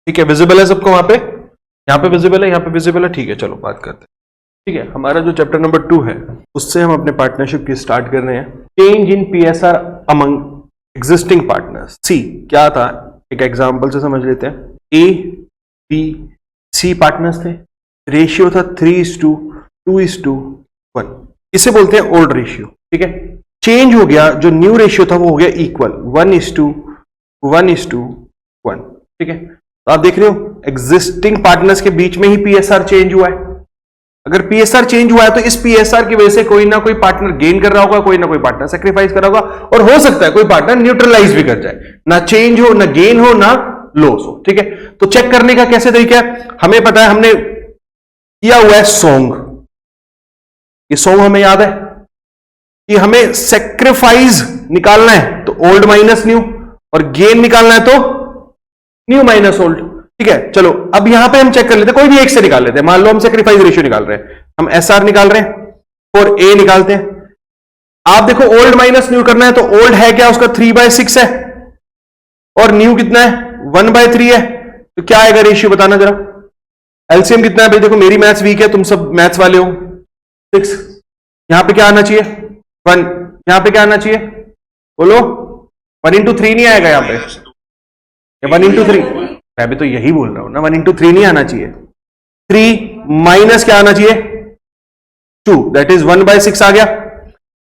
ठीक है, विजिबल है सबको वहां पे, यहाँ पे विजिबल है, यहाँ पे विजिबल है, ठीक है। चलो बात करते हैं। ठीक है, हमारा जो चैप्टर नंबर 2 है उससे हम अपने पार्टनरशिप की स्टार्ट कर रहे हैं। Change in PSR among existing partners. See क्या था, एक एग्जांपल से समझ लेते हैं। ए बी सी पार्टनर्स थे, रेशियो था 3:2:1, इसे बोलते हैं ओल्ड रेशियो। ठीक है, चेंज हो गया, जो न्यू रेशियो था वो हो गया इक्वल 1:1:1। ठीक है, तो आप देख रहे हो एग्जिस्टिंग पार्टनर्स के बीच में ही पीएसआर चेंज हुआ है। अगर पीएसआर चेंज हुआ है तो इस पीएसआर की वजह से कोई ना कोई पार्टनर गेन कर रहा होगा, कोई ना कोई पार्टनर सेक्रीफाइस कर रहा होगा, और हो सकता है कोई पार्टनर न्यूट्रलाइज भी कर जाए, ना चेंज हो, ना गेन हो, ना लॉस हो। ठीक है, तो चेक करने का कैसे तरीका है, हमें पता है, हमने किया हुआ है सॉन्ग, ये सॉन्ग हमें याद है कि हमें सेक्रीफाइस निकालना है तो ओल्ड माइनस न्यू, और गेन निकालना है तो न्यू माइनस ओल्ड। ठीक है, चलो अब यहां पे हम चेक कर लेते हैं, कोई भी एक से निकाल लेते हैं। मान लो हम सेक्रीफाइस रेशियो निकाल रहे हैं, हम एसआर निकाल रहे हैं और ए निकालते हैं। आप देखो ओल्ड माइनस न्यू करना है तो ओल्ड है क्या, उसका 3/6 है, और न्यू कितना है 1/3 है, तो क्या आएगा रेशियो, बताना जरा। एलसीएम कितना है भाई, देखो मेरी मैथ्स वीक है, तुम सब मैथ्स वाले हो। 6, यहां पे क्या आना चाहिए 1, यहां पे क्या आना चाहिए बोलो, 1/3 नहीं आएगा यहां पे, 1/3, मैं भी तो यही बोल रहा हूं ना, 1/3 नहीं आना चाहिए। 3 माइनस क्या आना चाहिए 2, दैट इज 1/6 आ गया।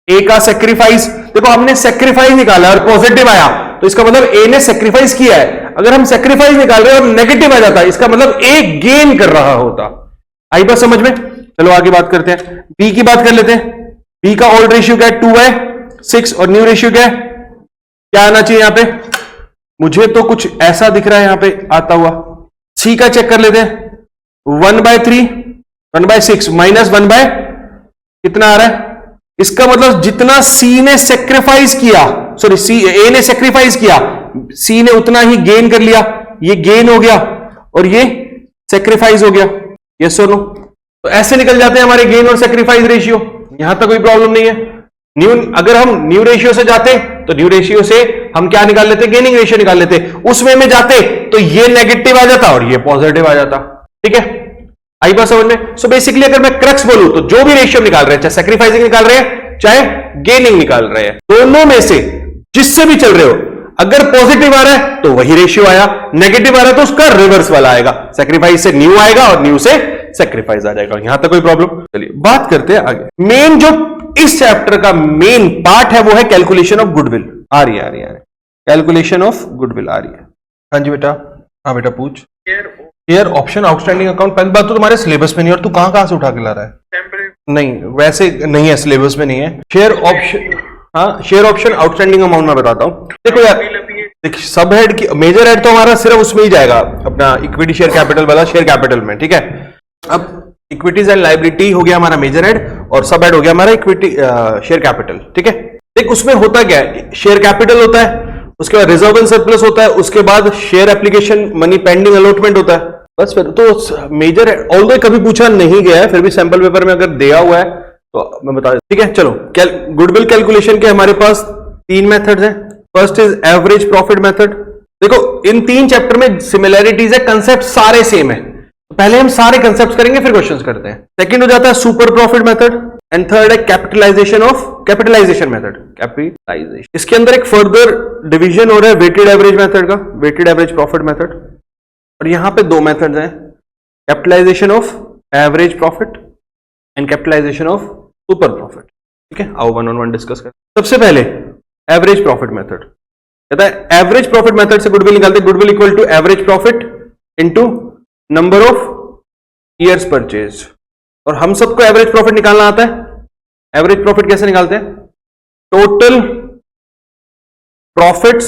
ए का सेक्रीफाइस, देखो हमने सेक्रीफाइस निकाला और पॉजिटिव आया तो इसका मतलब ए ने सेक्रीफाइस किया है। अगर हम सेक्रीफाइस निकाल रहे हैं और नेगेटिव आ जाता इसका मतलब ए गेन कर रहा होता। आई बात समझ में। चलो आगे बात करते हैं, बी की बात कर लेते हैं। बी का ओल्ड रेशियो क्या है 2/6 और न्यू रेशियो क्या है, क्या आना चाहिए यहां पे, मुझे तो कुछ ऐसा दिख रहा है यहां पे आता हुआ। सी का चेक कर लेते हैं, 1/3 1/6 माइनस 1 कितना आ रहा है, इसका मतलब जितना सी ने सेक्रीफाइस किया, सॉरी सी ए ने सेक्रीफाइस किया, सी ने उतना ही गेन कर लिया। ये गेन हो गया और ये सेक्रीफाइस हो गया। यस और नो, तो ऐसे निकल जाते हैं हमारे गेन और सेक्रीफाइस रेशियो, यहां तक कोई प्रॉब्लम नहीं है। न्यू, अगर हम न्यू रेशियो से जाते तो न्यू रेशियो से हम क्या निकाल लेते, गेनिंग रेशियो निकाल लेते। उस वे में जाते तो ये नेगेटिव आ जाता और ये पॉजिटिव आ जाता। ठीक है, आई बात समझ में। सो बेसिकली अगर मैं क्रक्स बोलूं तो जो भी रेशियो निकाल रहे हैं, चाहे सेक्रीफाइसिंग निकाल रहे हैं चाहे गेनिंग निकाल रहे हैं, दोनों में से जिससे भी चल रहे हो, अगर पॉजिटिव आ रहा है तो वही रेशियो आया, नेगेटिव आ रहा है तो उसका रिवर्स वाला आएगा। सेक्रीफाइस से न्यू आएगा और न्यू से सेक्रीफाइस आ जाएगा। यहां तक कोई प्रॉब्लम। चलिए बात करते हैं आगे। मेन जो इस चैप्टर का मेन पार्ट है वो है कैलकुलेशन ऑफ गुडविल। आ रही है कैलकुलेशन ऑफ गुडविल आ रही है। हाँ जी बेटा, हाँ बेटा पूछ। शेयर ऑप्शन आउटस्टैंडिंग अकाउंट, पहली बात तो तुम्हारे सिलेबस में नहीं, और तू कहां से उठा के ला रहा है, नहीं वैसे नहीं है, सिलेबस में नहीं है। शेयर ऑप्शन, हाँ शेयर ऑप्शन आउटस्टैंडिंग अमाउंट मैं बताता हूं। देखो यार, देख सब हेड की, मेजर हेड तो हमारा सिर्फ उसमें ही जाएगा, अपना इक्विटी शेयर कैपिटल वाला, शेयर कैपिटल में। ठीक है, अब इक्विटीज एंड लायबिलिटी हो गया हमारा मेजर हेड, और सब हेड हो गया हमारा इक्विटी शेयर कैपिटल। ठीक है, देख उसमें होता क्या है, शेयर कैपिटल होता है, उसके बाद रिजर्व एंड सरप्लस होता है, उसके बाद share application money pending allotment होता है, बस। फिर तो मेजर हेड ऑल्दो कभी पूछा नहीं गया है, फिर भी सैंपल पेपर में अगर दिया हुआ है तो मैं बता। ठीक है, चलो गुडविल कैलकुलेशन के हमारे पास 3 मेथड्स हैं। First is average profit method. देखो इन 3 चैप्टर में सिमिलैरिटीज है, कंसेप्ट सारे सेम है, तो पहले हम सारे कंसेप्ट करेंगे फिर क्वेश्चंस करते हैं। सेकंड हो जाता है super profit method, and third है कैपिटलाइजेशन मेथड, कैपिटलाइजेशन। इसके अंदर एक फर्दर डिवीजन हो रहा है वेटेड एवरेज मेथड का, वेटेड एवरेज प्रॉफिट मेथड, और यहां पे 2 मेथड्स हैं, capitalization of average profit and capitalization of super profit. ठीक है, आओ 1 on 1 डिस्कस करें। सबसे पहले एवरेज प्रॉफिट मेथड कहता है, एवरेज प्रॉफिट मेथड से गुडविल निकालते हैं, goodwill equal to average profit into number of years purchase, और हम सबको एवरेज प्रॉफिट निकालना आता है। एवरेज प्रॉफिट कैसे निकालते हैं, total profits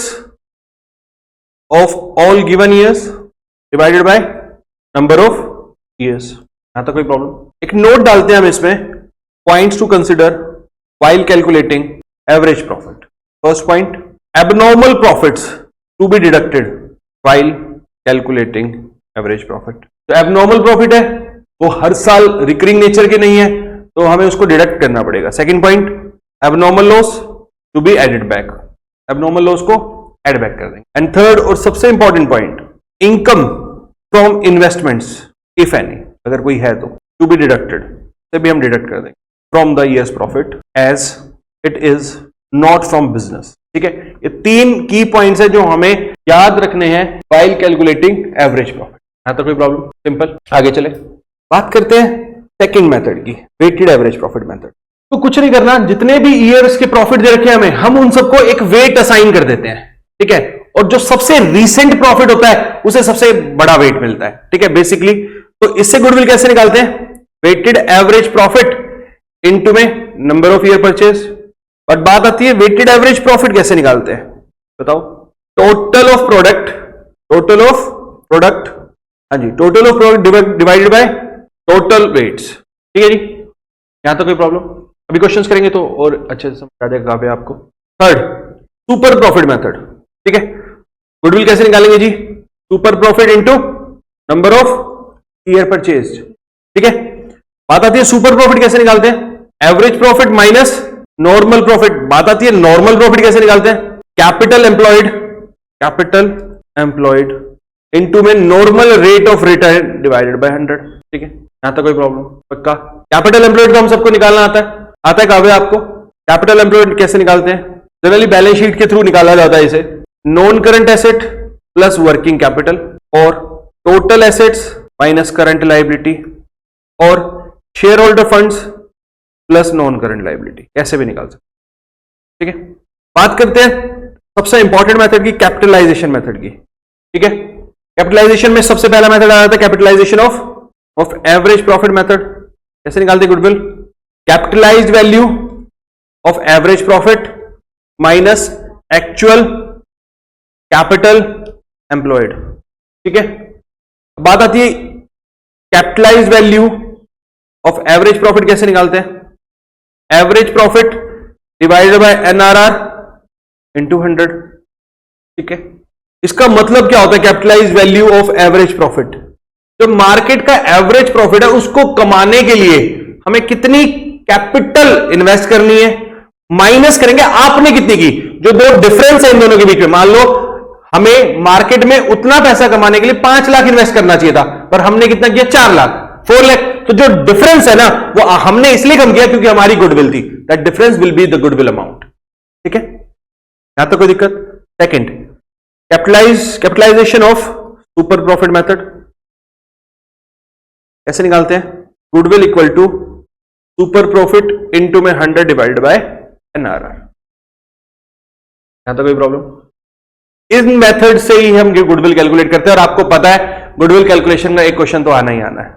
of all given years divided by number of years. यहां तक कोई प्रॉब्लम। एक नोट डालते हैं हम इसमें, points to consider while calculating average profit. First point, abnormal profits to be deducted while calculating average profit. तो abnormal profit है वो हर साल रिकरिंग नेचर के नहीं है, तो हमें उसको डिडक्ट करना पड़ेगा। Second point, abnormal loss to be added back, abnormal loss को एड बैक कर देंगे। एंड थर्ड और सबसे important point, income from investments if any, अगर कोई है तो, टू बी डिडक्टेड, से भी हम डिडक्ट कर देंगे from the year's profit as it is not from business. ठीक है, ये 3 की पॉइंट्स है जो हमें याद रखने हैं व्हाइल कैलकुलेटिंग एवरेज प्रॉफिट। यहां तक कोई प्रॉब्लम? सिंपल। आगे चले, बात करते हैं सेकंड मेथड की, वेटेड एवरेज प्रॉफिट मेथड। तो कुछ नहीं करना, जितने भी ईयर्स के प्रॉफिट दे रखे हैं हमें, हम उन सबको एक वेट असाइन कर देते हैं। ठीक है, और जो सबसे रीसेंट प्रॉफिट होता है उसे सबसे बड़ा वेट मिलता है। ठीक है, बेसिकली तो इससे गुडविल कैसे निकालते हैं? वेटेड एवरेज प्रॉफिट इनटू में नंबर ऑफ ईयर परचेज। और बात आती है वेटेड एवरेज प्रॉफिट कैसे निकालते हैं, बताओ? Total of product, total of product, हाँ जी, total of product divided by total weights. ठीक है जी, यहां तो कोई प्रॉब्लम? अभी क्वेश्चंस करेंगे तो और अच्छे से समझ आ जाएगा पे आपको। Third, super profit method. ठीक है, गुडविल कैसे निकालेंगे जी? Super profit into number of year purchase. ठीक है, बात आती है सुपर प्रॉफिट कैसे निकालते हैं? Average profit minus normal profit. बात आती है नॉर्मल प्रॉफिट कैसे निकालते हैं? Capital employed, capital employed into में normal rate of return divided by 100। ठीक है, यहां तक कोई प्रॉब्लम? पक्का? कैपिटल एम्प्लॉयड तो हम सबको निकालना आता है, आता है काव्य आपको? कैपिटल एम्प्लॉयड कैसे निकालते हैं? जनरली बैलेंस शीट के थ्रू निकाला जाता है इसे, non current asset plus working capital, और total assets minus current liability, और share holder funds plus non current liability, कैसे भी निकाल सकते। ठीक है, बात करते हैं सबसे इंपॉर्टेंट मेथड की, कैपिटलाइजेशन मेथड की। ठीक है, कैपिटलाइजेशन में सबसे पहला मेथड आ जाता है capitalization of average profit method. कैसे निकालते हैं goodwill? Capitalized value of average profit minus actual capital employed. ठीक है, बात आती है capitalized value of average profit कैसे निकालते हैं? Average profit divided by NRR into 100। ठीक है, इसका मतलब क्या होता है capitalized value of average profit? जो मार्केट का एवरेज प्रॉफिट है उसको कमाने के लिए हमें कितनी कैपिटल इन्वेस्ट करनी है, माइनस करेंगे आपने कितनी की, जो दो डिफरेंस है इन दोनों के बीच में। मान लो हमें मार्केट में उतना पैसा कमाने के लिए 5 लाख इन्वेस्ट करना चाहिए था, पर हमने कितना किया? 4 लाख, 4 लाख। तो जो डिफरेंस है ना वो हमने इसलिए कम किया क्योंकि हमारी गुडविल थी। That difference will be the goodwill amount. ठीक है, यहां तक कोई दिक्कत? Second, capitalization of super profit method कैसे निकालते हैं? Goodwill equal to super profit into में 100 डिवाइडेड बाय एनआरआर। यहां तक कोई प्रॉब्लम? इन मेथड से ही हम गुडविल कैलकुलेट करते हैं, और आपको पता है गुडविल कैलकुलेशन का एक क्वेश्चन तो आना ही आना है।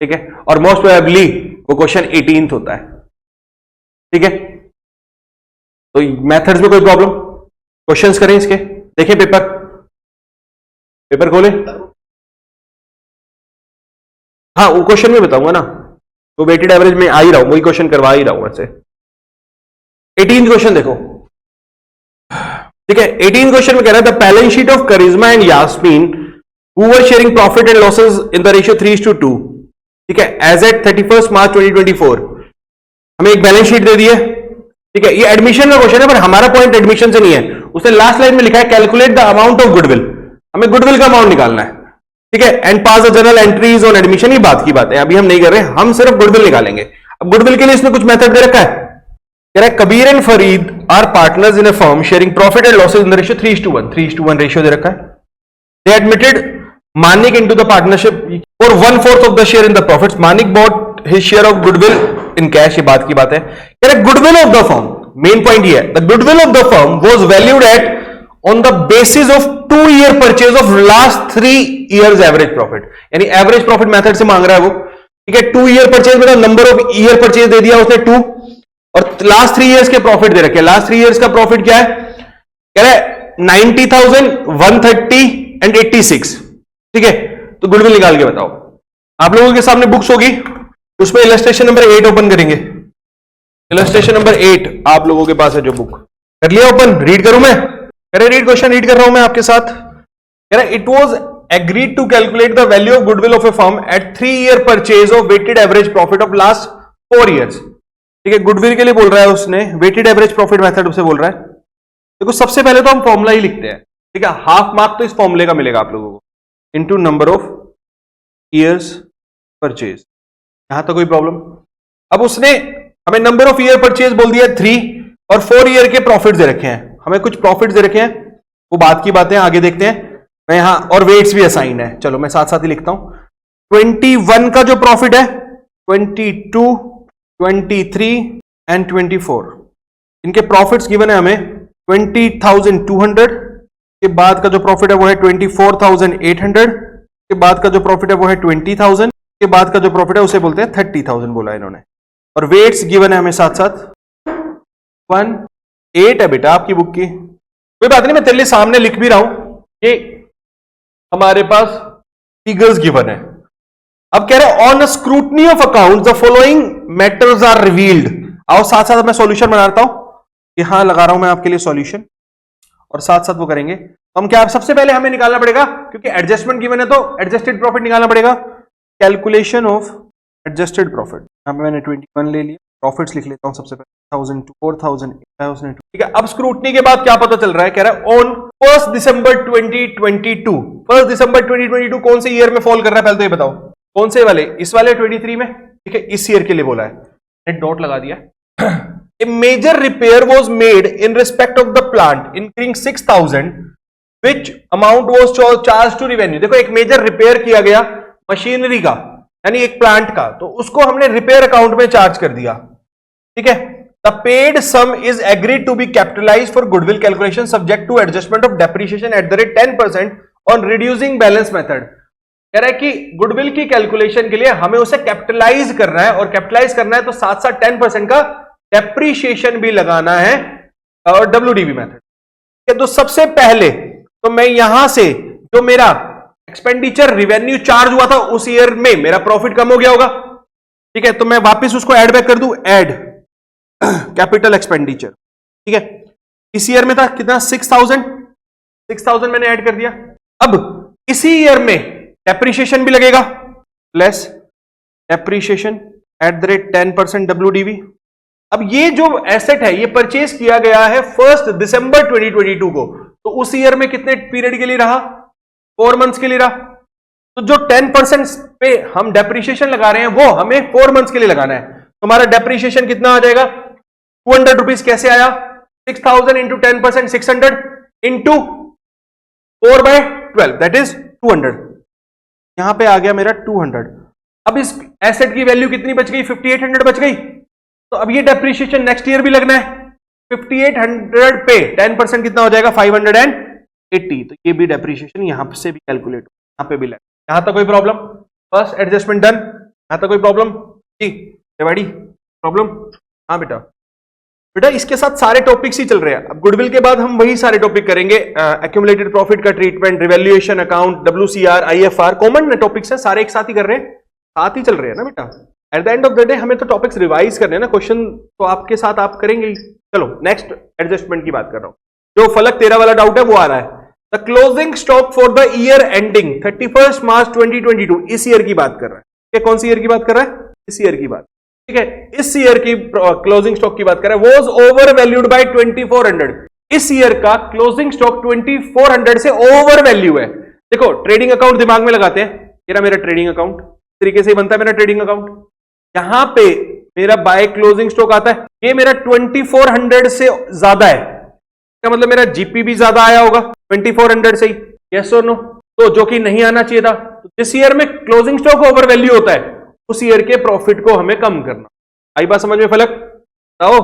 ठीक है, और मोस्ट प्रोबेबली वो क्वेश्चन 18th होता है। ठीक है, तो मेथड्स में कोई प्रॉब्लम? क्वेश्चंस करें इसके, देखें पेपर खोले। हाँ, वो क्वेश्चन में बताऊंगा ना, तो वेटेड एवरेज में आ ही रहा हूं, वही क्वेश्चन करवा ही रहा हूं वैसे। 18th क्वेश्चन देखो। ठीक है, 18th क्वेश्चन में कह रहा है the balance sheet of Karishma and Yasmin who were sharing profit and losses in the ratio 3:2। ठीक है, एज एट 31 मार्च 2024। हमें एक बैलेंस शीट दे दी है। ठीक है, ये एडमिशन का क्वेश्चन है, पर हमारा पॉइंट एडमिशन से नहीं है। उसने लास्ट लाइन में लिखा है calculate the amount of goodwill. हमें गुडविल का अमाउंट निकालना है। ठीक है, and pass the general entries on admission. ये बात की बात है, अभी हम नहीं कर रहे, हम सिर्फ गुडविल निकालेंगे। अब गुडविल के लिए इसने कुछ मेथड दे रखा है, कह रहा है Kabir and Farid are partners in a firm sharing profit and losses in the ratio 3:1 ratio दे रखा है। They admitted Manik into the partnership for 1/4 of the share in the profits. Manik bought his share of goodwill in cash. ये बात की बात है, कह रहा है goodwill of the firm, main point ये है, the goodwill of the firm was valued eight on the basis of 2 year purchase of last 3 years average profit. यानी एवरेज प्रॉफिट मेथड से मांग रहा है वो। ठीक है, 2 year परचेज मतलब नंबर ऑफ ईयर परचेज दे दिया उसने 2, और लास्ट 3 years के प्रॉफिट दे रखे। लास्ट 3 years का प्रॉफिट क्या है? कह रहा है 90,000, 130 एंड 86। ठीक है, तो गुडविल निकाल के बताओ। आप लोगों के सामने बुक्स होगी, उसमें इलस्ट्रेशन नंबर 8 ओपन करेंगे। इलस्ट्रेशन नंबर 8 आप लोगों के पास है जो बुक, कर लिया ओपन? रीड करूं मैं? अरे रीड, क्वेश्चन रीड कर रहा हूं मैं आपके साथ। कह रहा है it was agreed to calculate the value of goodwill of a firm at 3 year purchase of weighted average profit of last 4 years। ठीक है, गुडविल के लिए बोल रहा है उसने, वेटेड एवरेज प्रॉफिट मेथड से बोल रहा है। देखो सबसे पहले तो हम फॉर्मूला ही लिखते हैं। ठीक है, हाफ मार्क तो इस फॉर्मूले का मिलेगा आप लोगों को, into number of years purchase, यहां तक कोई प्रॉब्लम? अब उसने हमें नंबर ऑफ ईयर परचेज बोल दिया 3 और 4 ईयर के प्रॉफिट दे रखे हैं, हमें कुछ प्रॉफिट दे रखे हैं, वो बात की बातें आगे देखते हैं। मैं यहां और वेट्स भी असाइन है, चलो मैं साथ साथ ही लिखता हूं। 21 का जो प्रॉफिट है, 22, 23 एंड 24, इनके प्रॉफिट्स गिवन है हमें 20,200 के बाद का जो प्रॉफिट है वो है 24,800 के बाद का जो प्रॉफिट है वो है 20,000 के बाद का जो प्रॉफिट है उसे बोलते हैं 30,000 बोला इन्होंने। और वेट्स गिवन है हमें साथ साथ 1,8 है बेटा आपकी बुक की, कोई बात नहीं, मैं तेरे लिए सामने लिख भी रहा हूं, ये हमारे पास फिगर्स गिवन है। अब कह रहे on scrutiny of account the following matters are revealed. आओ साथ साथ मैं सॉल्यूशन बनाता हूं, यहां लगा रहा हूं मैं आपके लिए सॉल्यूशन और साथ साथ वो करेंगे। तो हम क्या, सबसे पहले हमें निकालना पड़ेगा, क्योंकि एडजस्टमेंट गिवन है तो एडजस्टेड प्रॉफिट निकालना पड़ेगा। कैलकुलेशन ऑफ एडजस्टेड प्रॉफिट, यहां पे मैंने 21 ले लिया, प्रॉफिट्स लिख लेता हूं सबसे पहले 1,000, 4,000, 8,000, ठीक है। अब स्क्रूटनी के बाद क्या पता चल रहा है, कह रहा है ऑन 1 दिसंबर 2022, 1 दिसंबर 2022 कौन से ईयर में फॉल कर रहा है, पहले तो ये बताओ कौन से वाले, इस वाले 23 में, ठीक है, इस ईयर के लिए बोला है, नेट डॉट लगा दिया। A major repair was made in respect of the plant incurring 6,000 which amount was charged to revenue। देखो एक मेजर रिपेयर किया गया मशीनरी का, यानी एक प्लांट का, तो उसको हमने रिपेयर अकाउंट में चार्ज कर दिया, ठीक है। The paid sum is agreed to be capitalized for goodwill calculation subject to adjustment of depreciation at the rate 10% on reducing balance method. कह रहा है कि गुडविल की कैलकुलेशन के लिए हमें उसे कैपिटलाइज करना है, और कैपिटलाइज करना है तो साथ साथ 10% का डेप्रीशिएशन भी लगाना है और WDV मेथड। तो सबसे पहले तो मैं यहां से जो मेरा एक्सपेंडिचर रिवेन्यू चार्ज हुआ था उस ईयर में मेरा प्रॉफिट कम हो गया होगा, ठीक है, तो मैं वापस उसको ऐड बैक कर दूं, ऐड कैपिटल एक्सपेंडिचर, ठीक है। इस ईयर में था कितना, 6,000 मैंने ऐड कर दिया। अब इसी ईयर में डेप्रीशिएशन भी लगेगा, plus depreciation eight the rate 10% WDV। अब ये जो एसेट है ये परचेज किया गया है 1 दिसंबर 2022 को, तो उस ईयर में कितने पीरियड के लिए रहा, 4 मंथ्स के लिए रहा। तो जो 10% पे हम डेप्रीशिएशन लगा रहे हैं वो हमें 4 मंथ्स के लिए लगाना है। तो हमारा डेप्रीशिएशन कितना आ जाएगा, 200 रुपीज। कैसे आया, 6,000 इंटू 10% 600 इंटू 4/12 दैट इज 200, यहां पे आ गया मेरा 200। अब इस एसेट की वैल्यू कितनी बच गई, 5,800 बच गई। तो अब ये डेप्रीशिएशन नेक्स्ट ईयर भी लगना है, 5,800 पे 10% कितना हो जाएगा, 580। तो ये भी डेप्रीशिएशन यहां से भी कैलकुलेट, यहां पे भी लग, यहां तक कोई प्रॉब्लम, फर्स्ट एडजस्टमेंट डन, यहां तक कोई प्रॉब्लम जी, रेवाड़ी प्रॉब्लम? हाँ बेटा, बेटा इसके साथ सारे टॉपिक्स ही चल रहे हैं। अब गुडविल के बाद हम वही सारे टॉपिक करेंगे, एक्यूमुलेटेड प्रॉफिट का treatment, revaluation account, WCR, IFR, common topics है, सारे एक साथ ही कर रहे हैं, साथ ही चल रहे हैं ना बेटा। At the end of the day हमें तो टॉपिक्स रिवाइज करने हैं ना, क्वेश्चन तो आपके साथ आप करेंगे ही। चलो नेक्स्ट एडजस्टमेंट की बात कर रहा हूं, जो फलक तेरा वाला डाउट है वो आ रहा है। The closing stock for the year ending 31 मार्च 2022, इस ईयर की बात कर रहा है, ठीक है। कौन सी ईयर की बात कर रहा है, इस ईयर की बात, ठीक है। इस ईयर की क्लोजिंग स्टॉक की बात कर रहा है, वॉज ओवर वैल्यूड बाय 2,400। इस ईयर का क्लोजिंग स्टॉक 2,400 से ओवर वैल्यू है। देखो ट्रेडिंग अकाउंट दिमाग में लगाते हैं, ये मेरा ट्रेडिंग अकाउंट, इस तरीके से बनता है मेरा ट्रेडिंग अकाउंट। यहां पे मेरा बाय क्लोजिंग स्टॉक आता है, ये मेरा 2,400 से ज्यादा है, क्या मतलब मेरा जीपी भी ज्यादा आया होगा 2,400 से ही, यस और नो? तो जो कि नहीं आना चाहिए था। तो जिस ईयर में क्लोजिंग स्टॉक ओवर वैल्यू होता है उस ईयर के प्रॉफिट को हमें कम करना। आई बात समझ में फलक? बताओ,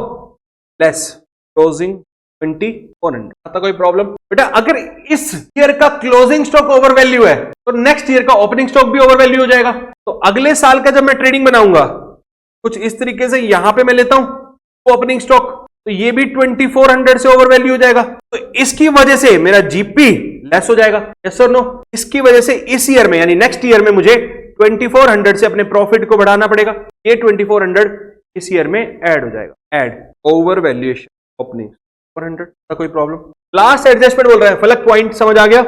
लेस क्लोजिंग 2,400, आता कोई प्रॉब्लम? बेटा अगर इस ईयर का क्लोजिंग स्टॉक ओवर वैल्यू है तो नेक्स्ट ईयर का ओपनिंग स्टॉक भी ओवर वैल्यू हो जाएगा। तो अगले साल का जब मैं ट्रेडिंग बनाऊंगा कुछ इस तरीके से, यहां पे मैं लेता हूं ओपनिंग स्टॉक, तो ये भी 2,400 से ओवर वैल्यू हो जाएगा। तो इसकी वजह से मेरा जीपी लेस हो जाएगा, यस और नो? इसकी वजह से इस ईयर में यानी नेक्स्ट ईयर में मुझे 2,400 से अपने प्रॉफिट को बढ़ाना पड़ेगा। ये 2,400 इस ईयर में ऐड हो जाएगा, ऐड ओवर वैल्यूएशन ओपनिंग 400 का कोई प्रॉब्लम? लास्ट एडजस्टमेंट बोल रहा है, फलक पॉइंट समझ आ गया?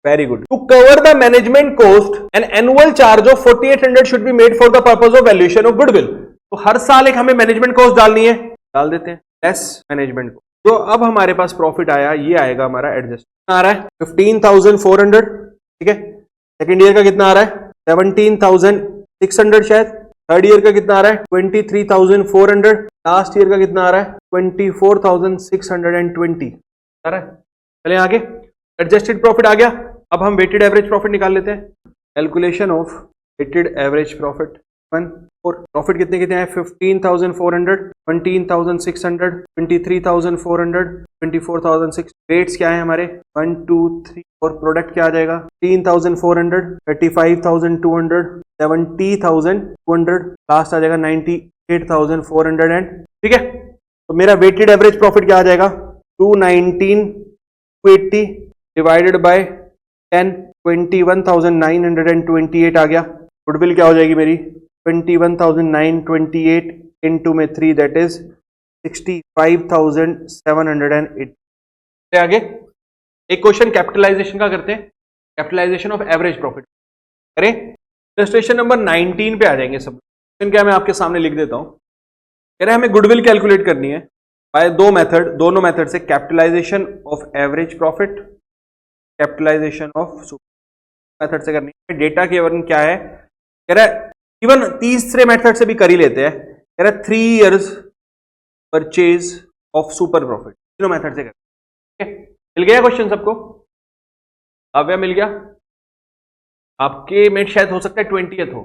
Very good. To cover the management cost an annual charge of 4,800 should be made for the purpose of valuation of goodwill. तो हर साल एक हमें मैनेजमेंट कॉस्ट डालनी है, डाल देते हैं, लेस मैनेजमेंट कॉस्ट। तो अब हमारे पास प्रॉफिट आया, ये आएगा हमारा एडजस्टमेंट आ रहा है 15,400, ठीक है। सेकेंड ईयर का कितना आ रहा है 17,600 शायद, थर्ड ईयर का कितना आ रहा है 23,400, लास्ट ईयर का कितना आ रहा है 24,620 आ रहा है। चलिए आगे, एडजस्टेड प्रॉफिट आ गया। अब हम वेटेड एवरेज प्रॉफिट निकाल लेते हैं। Calculation of weighted average profit, profit कितने कितने हैं 15,400, 17,600, 23,400, 24,600। रेट्स क्या है हमारे 1 2 3 और प्रोडक्ट क्या आ जाएगा 3,400, 35,200, 70,200, लास्ट आ जाएगा 98,400 एंड ठीक है। तो मेरा वेटेड एवरेज प्रॉफिट क्या आ जाएगा 219,280 डिवाइडेड बाय 10, 21,928 आ गया। गुडविल क्या हो जाएगी मेरी 21,928 इंटू में 3 दैट इज 65,780। आगे एक क्वेश्चन कैपिटलाइजेशन का करते हैं, कैपिटलाइजेशन ऑफ एवरेज प्रॉफिट करें। इलस्ट्रेशन नंबर 19 पे आ जाएंगे सब। क्या मैं आपके सामने लिख देता हूं। कह रहे हैं हमें गुडविल कैलकुलेट करनी है बाय दोनों मेथड से, capitalization of average profit, capitalization of super method से करनी है। डेटा के वर्णन क्या है, कह रहा है इवन तीसरे मेथड से भी कर ही लेते हैं। कह रहा है 3 years purchase of super profit, तीनों मेथड से कर। ठीक है, मिल गया क्वेश्चन सबको, अव्या मिल गया। आपके में शायद हो सकता है 20th हो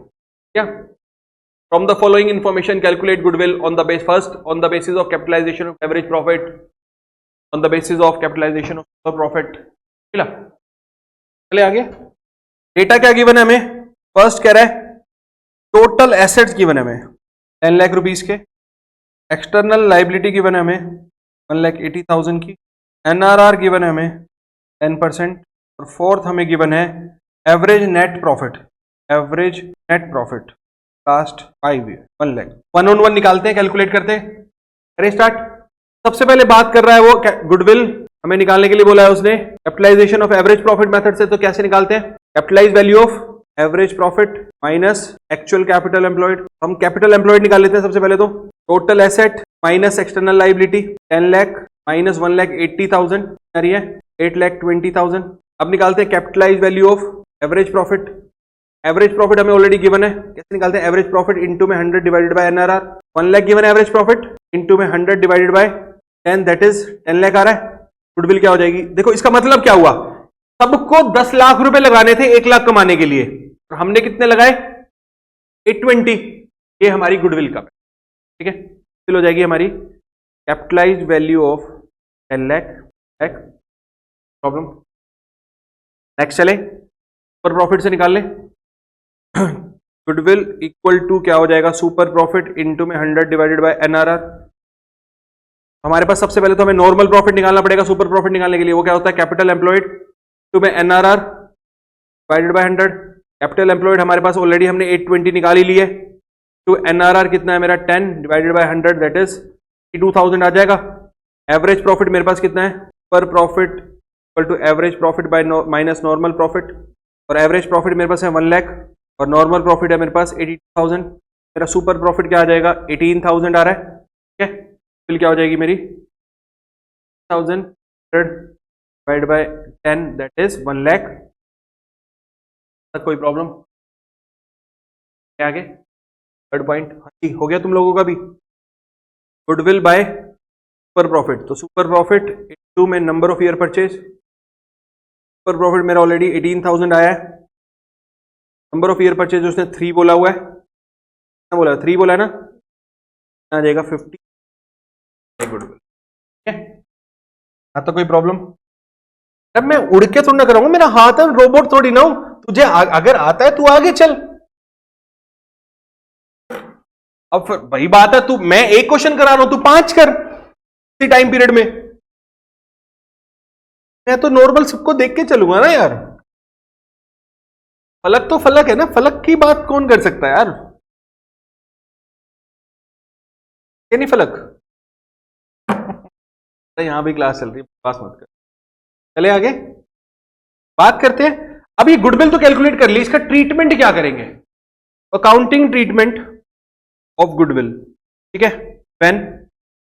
क्या। From the following information calculate goodwill on the base first on the basis of capitalisation of average profit, on the basis of capitalisation of super profit. मिला, चले आगे। डेटा क्या गिवन है हमें, फर्स्ट कह रहा है टोटल एसेट्स गिवन है हमें 10 लाख रुपीस के, एक्सटर्नल लाइबिलिटी गिवन है हमें 1,80,000 की, एनआरआर गिवन है हमें 10%, और फोर्थ हमें गिवन है average net profit, average net profit last 5 year 1 lakh. 1 on 1 निकालते हैं, कैलकुलेट करते हैं। करें स्टार्ट। सबसे पहले बात कर रहा है वो गुडविल हमें निकालने के लिए बोला है उसने, capitalisation of average profit method से। तो कैसे निकालते हैं, capitalise value of average profit minus actual capital employed. हम कैपिटल एम्प्लॉयड निकाल लेते हैं सबसे पहले। तो total asset minus external liability 10 lakh minus 1,80,000 है 8,20,000। अब निकालते हैं capitalise value of average profit. Average profit हमें ऑलरेडी गिवन है, कैसे निकालते हैं, एवरेज प्रॉफिट इनटू में 100 divided by NRR. 1 lakh given है एवरेज प्रॉफिट, इनटू में 100 divided by 10 that is 10 lakh आ रहा है। गुडविल क्या हो जाएगी, देखो इसका मतलब क्या हुआ, सबको 10 लाख रुपए लगाने थे 1 लाख कमाने के लिए, और हमने कितने लगाए 820। ये हमारी गुडविल का, ठीक है। गुडविल हो जाएगी हमारी capitalised value of 10 lakh. Problem next चले, सुपर प्रॉफिट से निकाल ले। गुडविल इक्वल टू क्या हो जाएगा, सुपर प्रॉफिट इनटू में 100 डिवाइडेड बाय एनआरआर। हमारे पास सबसे पहले तो हमें नॉर्मल प्रॉफिट निकालना पड़ेगा सुपर प्रॉफिट निकालने के लिए। वो क्या होता है, कैपिटल एम्प्लॉयड टू में NRR divided by 100। Capital employed हमारे पास ऑलरेडी हमने 820 निकाल ही ली है, टू एनआरआर कितना है मेरा 10 डिवाइडेड बाय 100 दैट इज 2,000 आ जाएगा। एवरेज प्रॉफिट मेरे पास कितना है, पर profit equal to average profit by minus normal profit, और एवरेज प्रॉफिट मेरे पास है 1 लाख और नॉर्मल प्रॉफिट है मेरे पास 82,000। मेरा सुपर प्रॉफिट क्या आ जाएगा 18,000 आ रहा है, ठीक है। फिर क्या हो जाएगी मेरी 1,000 divide by 10 that is 1 lakh. कोई प्रॉब्लम आगे, थर्ड पॉइंट हो गया तुम लोगों का भी। गुडविल बाय सुपर प्रॉफिट, तो सुपर प्रॉफिट इनटू में number of year purchase. Super profit मेरा ऑलरेडी 18,000 आया है, नंबर ऑफ ईयर परचेज उसने 3 बोला हुआ है, क्या बोला 3 बोला है ना, आ जाएगा 50 गुडविल, ठीक है। हाँ तो कोई प्रॉब्लम, अब मैं उड़ के थोड़ा ना कराऊंगा, मेरा हाथ है, रोबोट थोड़ी ना हूं। तुझे अगर आता है तू आगे चल। अब वही बात है, तू मैं एक क्वेश्चन करा रहा हूं, तू 5 कर इसी टाइम पीरियड में। मैं तो नॉर्मल सबको देख के चलूंगा ना यार। फलक तो फलक है ना, फलक की बात कौन कर सकता है यार, ये नहीं फलक। यहां भी क्लास चल रही है, पास मत कर। चले आगे बात करते हैं। अब ये गुडविल तो कैलकुलेट कर ली, इसका ट्रीटमेंट क्या करेंगे, अकाउंटिंग ट्रीटमेंट ऑफ गुडविल, ठीक है। When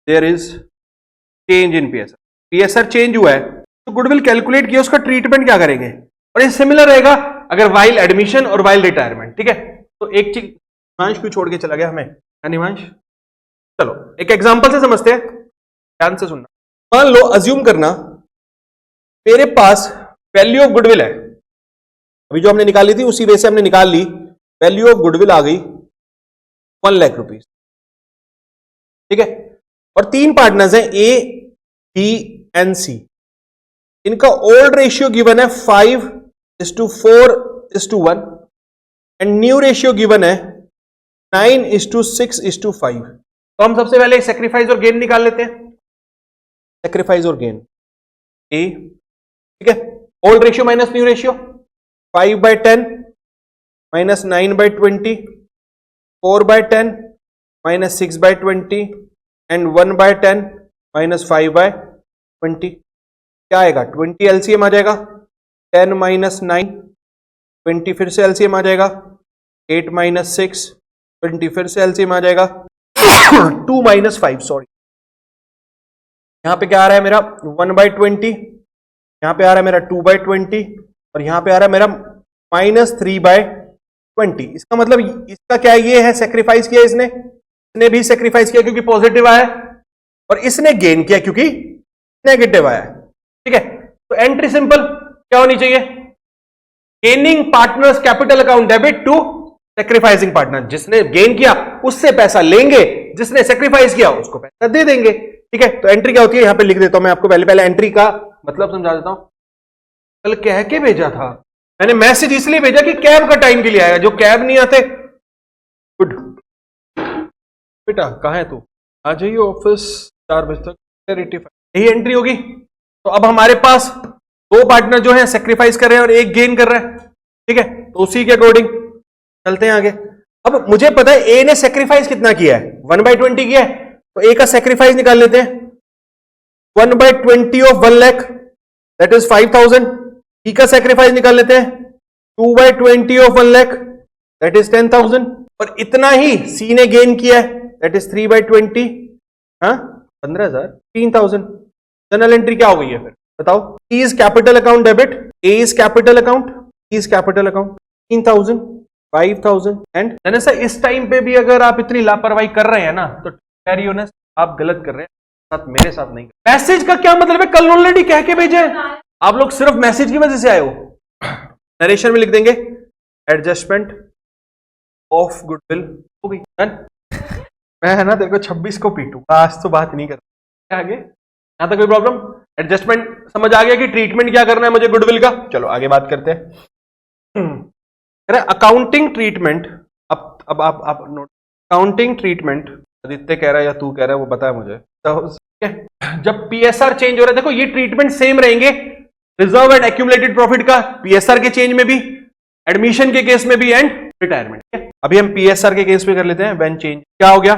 there is change in PSR, PSR change हुआ है तो गुडविल कैलकुलेट किया, उसका ट्रीटमेंट क्या करेंगे। और ये सिमिलर रहेगा अगर वाइल एडमिशन और वाइल रिटायरमेंट, ठीक है। तो एक चीज निमांश क्यों छोड़ के चला गया हमें, निमांश? चलो एक एग्जांपल से समझते हैं, ध्यान से सुनना। मान लो, अज्यूम करना मेरे पास वैल्यू ऑफ गुडविल है, अभी जो हमने निकाली थी उसी वे से हमने निकाल ली, वैल्यू ऑफ गुडविल आ गई 1 लाख रुपीज, ठीक है। और 3 पार्टनर्स हैं ए, बी एंड सी। इनका ओल्ड रेशियो गिवन है 5:4:1 एंड न्यू रेशियो गिवन है 9:6:5। तो हम सबसे पहले सेक्रीफाइस और गेन निकाल लेते हैं। सेक्रीफाइस और गेन ए, ठीक है। Old ratio minus new ratio, 5/10 minus 9/20, 4/10 minus 6/20 and 1/10 minus 5/20। क्या आएगा? 20 एलसीएम आ जाएगा, 10 माइनस 9, 20 फिर से एलसीएम आ जाएगा, 8 माइनस 6, 20 फिर से एलसीएम आ जाएगा, 2 माइनस 5, सॉरी। यहां पे क्या आ रहा है मेरा? 1/20, यहां पे आ रहा है मेरा 2/20 और यहां पे आ रहा है मेरा माइनस 3/20। इसका मतलब इसका क्या है? ये है सेक्रीफाइस किया इसने भी सेक्रीफाइस किया क्योंकि पॉजिटिव आया, और इसने गेन किया क्योंकि नेगेटिव आया, ठीक है। तो एंट्री सिंपल क्या होनी चाहिए? Gaining partners capital account debit to sacrificing partner. जिसने गेन किया उससे पैसा लेंगे, जिसने सेक्रीफाइस किया उसको पैसा दे देंगे, ठीक है। तो एंट्री क्या होती है? यहां पे लिख देता हूं मैं आपको, पहले एंट्री का मतलब समझा देता हूं। कल कह के भेजा था मैंने मैसेज, इसलिए भेजा कि कैब का टाइम के लिए आएगा, जो कैब नहीं आते। गुड बेटा, कहां है तू? आ जाइए ऑफिस 4 बजे तक। यही एंट्री होगी। तो अब हमारे पास 2 पार्टनर जो है सेक्रीफाइस कर रहे हैं और एक गेन कर रहा है, ठीक है। तो उसी के अकॉर्डिंग चलते हैं आगे। अब मुझे पता है ए ने सेक्रीफाइस कितना किया है, 1/20 किया है, तो ए का सेक्रीफाइस निकाल लेते हैं। 1/20 of 1 lakh that is 5000। B का सेक्रीफाइस निकाल लेते हैं, 2/20 ऑफ 1 लाख दैट इज 10,000। और इतना ही सी ने गेन किया है, दैट इज 3/20, हाँ 15,000, 3,000। जनरल एंट्री क्या हो गई है फिर बताओ? E is capital account debit, A is capital account, E is capital account, 3,000, 5,000 and जैसे सर इस टाइम पे भी अगर आप इतनी लापरवाही कर रहे हैं ना, तो वेरी ऑनेस्ट आप गलत कर रहे हैं, साथ मेरे साथ नहीं। मैसेज का क्या मतलब है? कल ऑलरेडी कह के भेजे, आप लोग सिर्फ मैसेज की वजह से आए हो। नरेशन में लिख देंगे एडजस्टमेंट ऑफ गुडविल हो गई। मैं है ना तेरे को 26 को पीटू, आज तो बात नहीं कर आगे। यहां तक कोई प्रॉब्लम? एडजस्टमेंट समझ आ गया कि ट्रीटमेंट क्या करना है मुझे गुडविल का। चलो आगे बात करते हैं। अकाउंटिंग ट्रीटमेंट, अब आप नोट, अकाउंटिंग ट्रीटमेंट आदित्य कह रहा है या तू कह रहा है वो पता है मुझे। तो जब पीएसआर चेंज हो रहा है, देखो ये ट्रीटमेंट सेम रहेंगे, रिजर्व एंड एक्यूमुलेटेड प्रॉफिट का पीएसआर के चेंज में भी, एडमिशन के केस में भी एंड रिटायरमेंट। अभी हम पीएसआर के केस में कर लेते हैं व्हेन चेंज। क्या हो गया?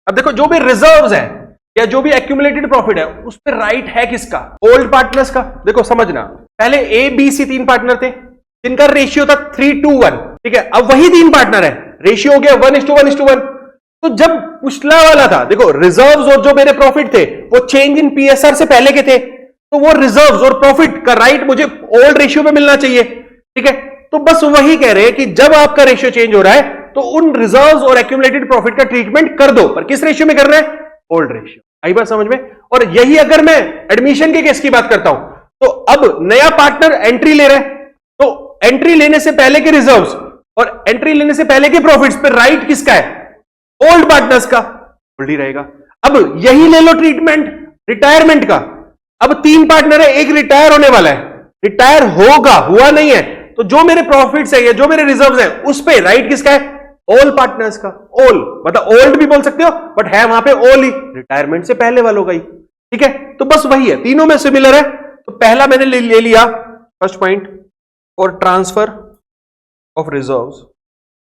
अब देखो जो भी रिजर्व्स हैं या जो भी एक्यूमुलेटेड प्रॉफिट है उस पर राइट है किसका? ओल्ड पार्टनर्स का। देखो समझना, पहले ए बी सी 3 पार्टनर थे जिनका रेशियो था 3:1, ठीक है। अब वही 3 पार्टनर है, रेशियो हो गया 1:1:1। तो जब पिछला वाला था, देखो रिजर्व्स और जो मेरे प्रॉफिट थे वो चेंज इन पीएसआर से पहले के थे, तो वो रिजर्व्स और प्रॉफिट का राइट मुझे ओल्ड रेशियो में मिलना चाहिए, ठीक है। तो बस वही कह रहे हैं कि जब आपका रेशियो चेंज हो रहा है तो उन रिजर्व्स और एक्यूमुलेटेड प्रॉफिट का ट्रीटमेंट कर दो, पर किस रेशियो में कर रहे हैं? Old ratio. आई बात समझ में? और यही अगर मैं एडमिशन के केस की बात करता हूं, तो अब नया पार्टनर एंट्री ले रहा है, तो एंट्री लेने से पहले के रिजर्व्स और एंट्री लेने से पहले के प्रॉफिट्स पे राइट किसका है? ओल्ड पार्टनर्स का, ओल्ड ही रहेगा। अब यही ले लो ट्रीटमेंट रिटायरमेंट का। अब 3 पार्टनर है, एक रिटायर होने वाला है, रिटायर होगा, हुआ नहीं है, तो जो मेरे प्रॉफिट्स है या जो मेरे रिजर्व्स है उस पे राइट किसका है? ऑल पार्टनर्स का। ऑल मतलब ओल्ड भी बोल सकते हो, बट है वहां पे ऑल ही, रिटायरमेंट से पहले वालों का ही, ठीक है। तो बस वही है, तीनों में सिमिलर है। तो पहला मैंने ले लिया फर्स्ट पॉइंट, और ट्रांसफर ऑफ रिजर्व्स,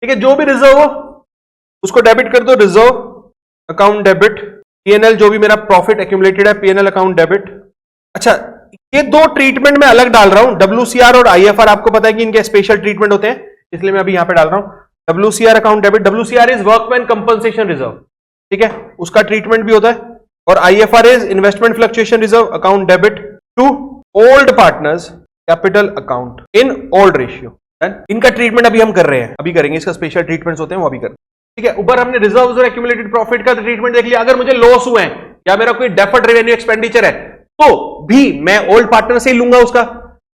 ठीक है। जो भी रिजर्व हो उसको डेबिट कर दो, रिजर्व अकाउंट डेबिट, पीएनएल जो भी मेरा प्रॉफिट एक्यूमुलेटेड है पीएनएल अकाउंट डेबिट। अच्छा, ये 2 ट्रीटमेंट मैं अलग डाल रहा हूं, डब्ल्यूसीआर और आईएफआर। आपको पता है कि इनके स्पेशल ट्रीटमेंट होते हैं, इसलिए मैं अभी यहां पे डाल रहा हूं WCR account debit. WCR is workman compensation reserve, ठीक है, उसका ट्रीटमेंट भी होता है। और IFR is investment fluctuation reserve account debit to old partners capital account in old ratio. इनका ट्रीटमेंट अभी हम कर रहे हैं, अभी करेंगे, इसका स्पेशल ट्रीटमेंट्स होते हैं वो अभी करेंगे। ठीक है, ऊपर हमने रिजर्व्स और एक्यूमुलेटेड प्रॉफिट का ट्रीटमेंट देख लिया। अगर मुझे लॉस हुए हैं या मेरा कोई डेफर्ड रेवेन्यू एक्सपेंडिचर है तो भी मैं ओल्ड पार्टनर से ही लूंगा उसका।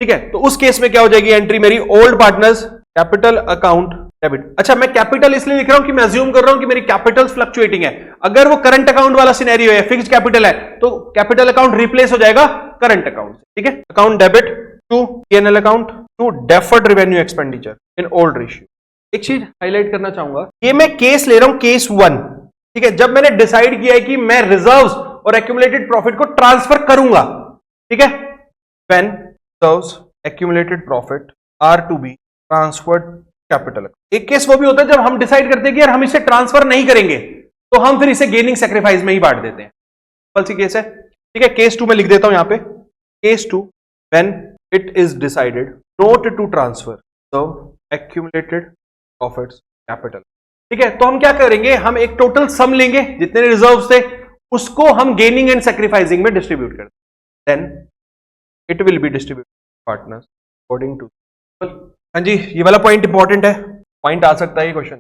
ठीक है, तो उस केस में क्या हो जाएगी एंट्री मेरी, old partners capital account debit. अच्छा, मैं कैपिटल इसलिए लिख रहा हूं कि मैं अज्यूम कर रहा हूं कि मेरी कैपिटल फ्लक्चुएटिंग है। अगर वो करंट अकाउंट वाला सिनेरियो है, फिक्स्ड कैपिटल है, तो कैपिटल अकाउंट रिप्लेस हो जाएगा करंट अकाउंट से। ठीक है, account debit to PNL account to deferred revenue expenditure in old ratio. एक चीज हाईलाइट करना चाहूंगा, ये मैं केस ले रहा हूं केस 1। ठीक है, जब मैंने डिसाइड किया है कि मैं रिजर्व्स और एक्यूमुलेटेड प्रॉफिट को ट्रांसफर करूंगा। ठीक है, when reserves accumulated profit are to be transferred capital. एक केस वो भी होता है जब हम डिसाइड करते हैं कि यार हम इसे ट्रांसफर नहीं करेंगे, तो हम फिर इसे गेनिंग सेक्रीफाइस में ही बांट देते हैं। कौन सी केस है? ठीक है, केस 2 में लिख देता हूं यहां पे, case 2 when it is decided not to transfer the accumulated profits capital. ठीक है, तो हम क्या करेंगे, हम एक टोटल सम लेंगे, जितने रिजर्व्स थे उसको हम गेनिंग एंड सैक्रिफाइसिंग में डिस्ट्रीब्यूट करते हैं, then it will be distributed partners according to. हाँ जी, ये वाला पॉइंट इंपॉर्टेंट है, पॉइंट आ सकता है ये क्वेश्चन।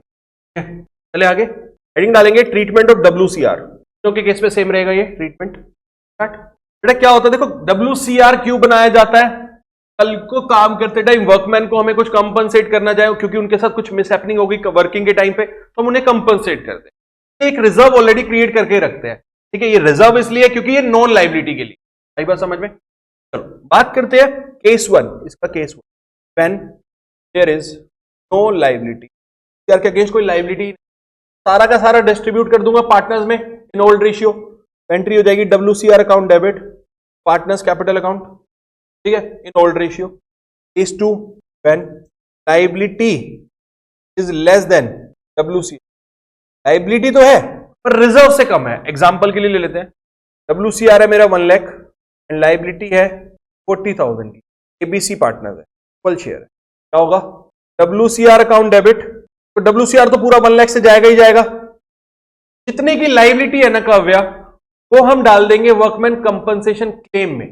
चले आगे, हेडिंग डालेंगे ट्रीटमेंट ऑफ WCR। क्योंकि केस में सेम रहेगा ये ट्रीटमेंट। बेटा क्या होता है, देखो WCR क्यों बनाया जाता है, कल को काम करते टाइम वर्कमैन को हमें कुछ कंपनसेट करना चाहे, क्योंकि उनके साथ कुछ मिसहैपनिंग होगी वर्किंग के टाइम पे, तो हम उन्हें कंपनसेट करते हैं। एक रिजर्व ऑलरेडी क्रिएट करके रखते हैं। ठीक है, ये रिजर्व इसलिए क्योंकि ये नॉन लाइबिलिटी के लिए। सही बात समझ में? चलो बात करते हैं केस 1, इसका case 1 when there is no liability. यार के अगेंस्ट कोई लाइबिलिटी, सारा का सारा डिस्ट्रीब्यूट कर दूंगा पार्टनर्स में इन ओल्ड रेशियो। एंट्री हो जाएगी WCR account debit partners capital account. ठीक है, इन old ratio. Case 2 when liability is less than WCR। Liability तो है पर रिजर्व से कम है। एग्जांपल के लिए ले लेते हैं, WCR है मेरा 1 लाख एंड लाइबिलिटी है 40,000 की। ABC पार्टनर है, इक्वल शेयर है, क्या होगा WCR अकाउंट डेबिट, तो WCR तो पूरा 1 लाख से जाएगा ही जाएगा। जितने की लाइबिलिटी है ना काव्या, वो हम डाल देंगे वर्कमैन कंपनसेशन क्लेम में,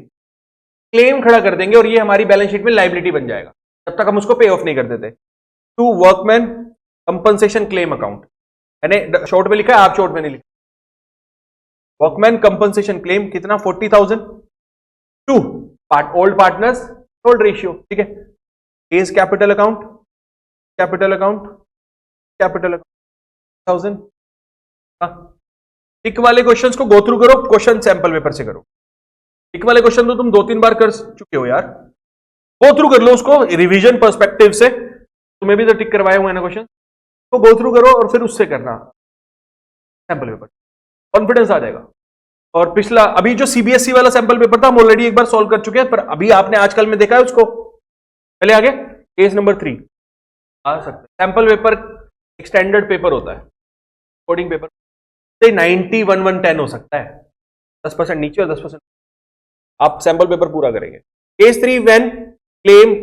क्लेम खड़ा कर देंगे और ये हमारी बैलेंस शीट में लाइबिलिटी बन जाएगा जब तक हम उसको पे ऑफ नहीं कर देते। To workman compensation claim account, यानी शॉर्ट में लिखा है, आप शॉर्ट में नहीं लिखा। वर्कमैन कंपनसेशन क्लेम कितना 40,000 to old partners old ratio. ठीक है, case capital account capital account capital account 1000। Tick वाले क्वेश्चंस को गो थ्रू करो, क्वेश्चन सैंपल पेपर से करो। टिक वाले क्वेश्चन तो तुम 2-3 बार कर चुके हो यार, गो थ्रू कर लो उसको रिवीजन पर्सपेक्टिव से। तुम्हें भी तो टिक करवाए हुए हैं ना क्वेश्चन, तो गो थ्रू करो और फिर उससे करना सैंपल पेपर, कॉन्फिडेंस आ जाएगा। और पिछला अभी जो CBSE वाला सैंपल पेपर था हम ऑलरेडी एक बार सॉल्व कर चुके हैं, पर अभी आपने आजकल में देखा है उसको। चले आगे, केस नंबर 3 आ सकता है। सैंपल पेपर एक स्टैंडर्ड पेपर होता है, कोडिंग पेपर 90, 1, 1, 10 हो सकता है, 10% नीचे और 10% आप सैंपल पेपर पूरा करेंगे। Case 3 when claim